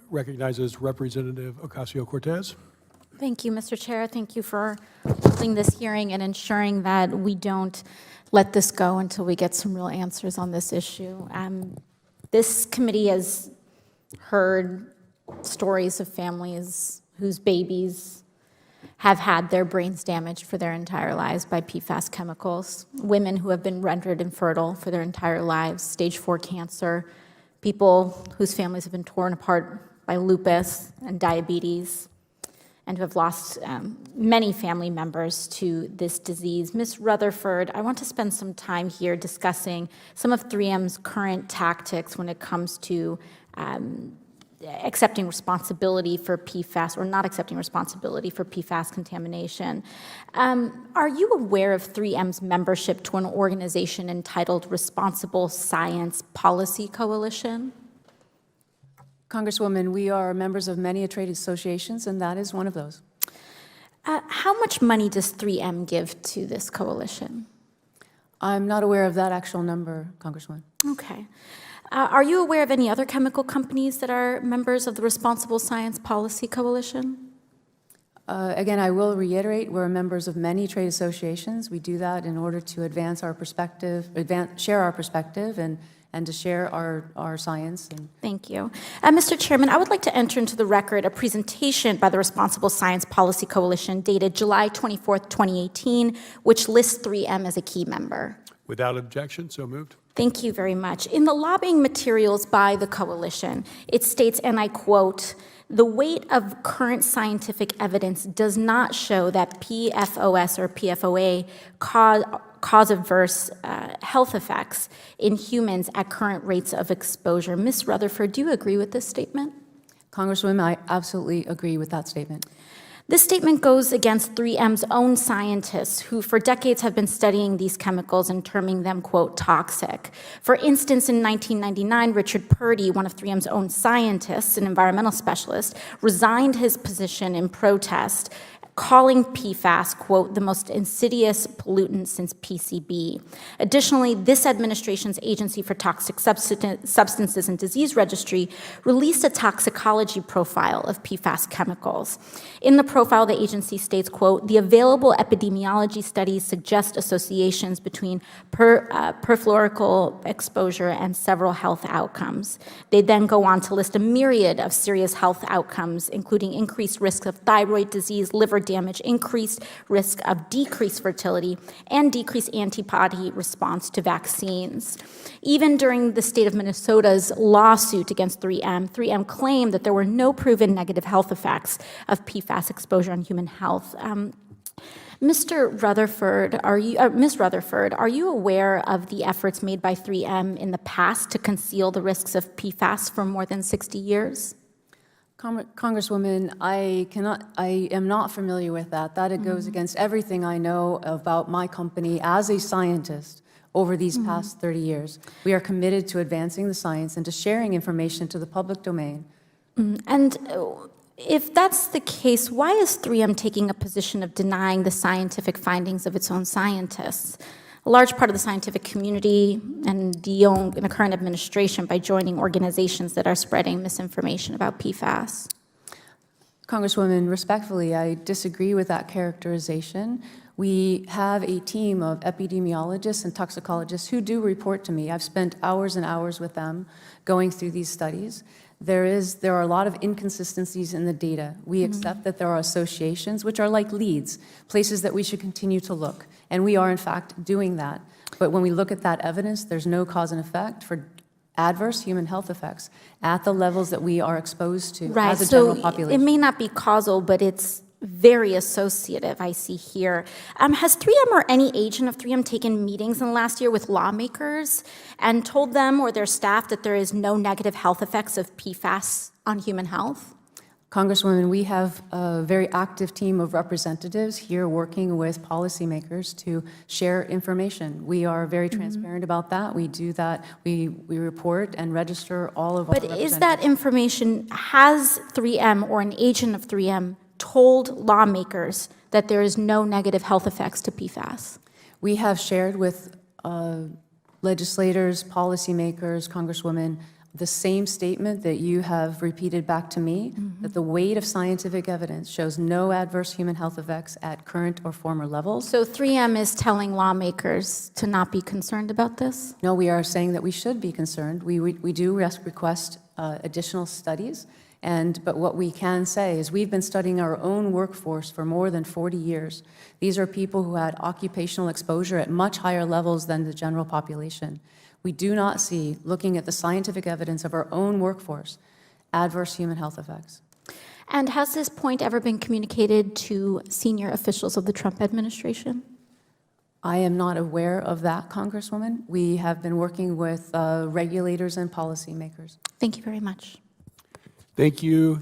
Recognizes Representative Ocasio-Cortez. Thank you, Mr. Chair. Thank you for holding this hearing and ensuring that we don't let this go until we get some real answers on this issue. This committee has heard stories of families whose babies have had their brains damaged for their entire lives by PFAS chemicals, women who have been rendered infertile for their entire lives, stage 4 cancer, people whose families have been torn apart by lupus and diabetes, and who have lost many family members to this disease. Ms. Rutherford, I want to spend some time here discussing some of 3M's current tactics when it comes to accepting responsibility for PFAS or not accepting responsibility for PFAS contamination. Are you aware of 3M's membership to an organization entitled Responsible Science Policy Coalition? Congresswoman, we are members of many trade associations, and that is one of those. How much money does 3M give to this coalition? I'm not aware of that actual number, Congresswoman. Okay. Are you aware of any other chemical companies that are members of the Responsible Science Policy Coalition? Again, I will reiterate, we're members of many trade associations. We do that in order to advance our perspective, share our perspective, and to share our science. Thank you. Mr. Chairman, I would like to enter into the record a presentation by the Responsible Science Policy Coalition dated July 24th, 2018, which lists 3M as a key member. Without objection, so moved. Thank you very much. In the lobbying materials by the coalition, it states, and I quote, "The weight of current scientific evidence does not show that PFOS or PFOA cause adverse health effects in humans at current rates of exposure." Ms. Rutherford, do you agree with this statement? Congresswoman, I absolutely agree with that statement. This statement goes against 3M's own scientists who for decades have been studying these chemicals and terming them, quote, toxic. For instance, in 1999, Richard Purdy, one of 3M's own scientists, an environmental specialist, resigned his position in protest, calling PFAS, quote, the most insidious pollutant since PCB. Additionally, this administration's Agency for Toxic Substances and Disease Registry released a toxicology profile of PFAS chemicals. In the profile, the agency states, quote, "The available epidemiology studies suggest associations between perfluorical exposure and several health outcomes." They then go on to list a myriad of serious health outcomes, including increased risk of thyroid disease, liver damage, increased risk of decreased fertility, and decreased antibody response to vaccines. Even during the state of Minnesota's lawsuit against 3M claimed that there were no proven negative health effects of PFAS exposure on human health. Ms. Rutherford, are you aware of the efforts made by 3M in the past to conceal the risks of PFAS for more than 60 years? Congresswoman, I am not familiar with that. That goes against everything I know about my company as a scientist over these past 30 years. We are committed to advancing the science and to sharing information to the public domain. And if that's the case, why is 3M taking a position of denying the scientific findings of its own scientists? A large part of the scientific community and the current administration by joining organizations that are spreading misinformation about PFAS. Congresswoman, respectfully, I disagree with that characterization. We have a team of epidemiologists and toxicologists who do report to me. I've spent hours and hours with them going through these studies. There are a lot of inconsistencies in the data. We accept that there are associations, which are like leads, places that we should continue to look. And we are, in fact, doing that. But when we look at that evidence, there's no cause and effect for adverse human health effects at the levels that we are exposed to as a general population. It may not be causal, but it's very associative, I see here. Has 3M or any agent of 3M taken meetings in the last year with lawmakers and told them or their staff that there is no negative health effects of PFAS on human health? Congresswoman, we have a very active team of representatives here working with policymakers to share information. We are very transparent about that. We do that. We report and register all of our representatives. But is that information, has 3M or an agent of 3M told lawmakers that there is no negative health effects to PFAS? We have shared with legislators, policymakers, Congresswomen, the same statement that you have repeated back to me, that the weight of scientific evidence shows no adverse human health effects at current or former levels. So 3M is telling lawmakers to not be concerned about this? No, we are saying that we should be concerned. We do request additional studies, but what we can say is we've been studying our own workforce for more than 40 years. These are people who had occupational exposure at much higher levels than the general population. We do not see, looking at the scientific evidence of our own workforce, adverse human health effects. And has this point ever been communicated to senior officials of the Trump administration? I am not aware of that, Congresswoman. We have been working with regulators and policymakers. Thank you very much. Thank you.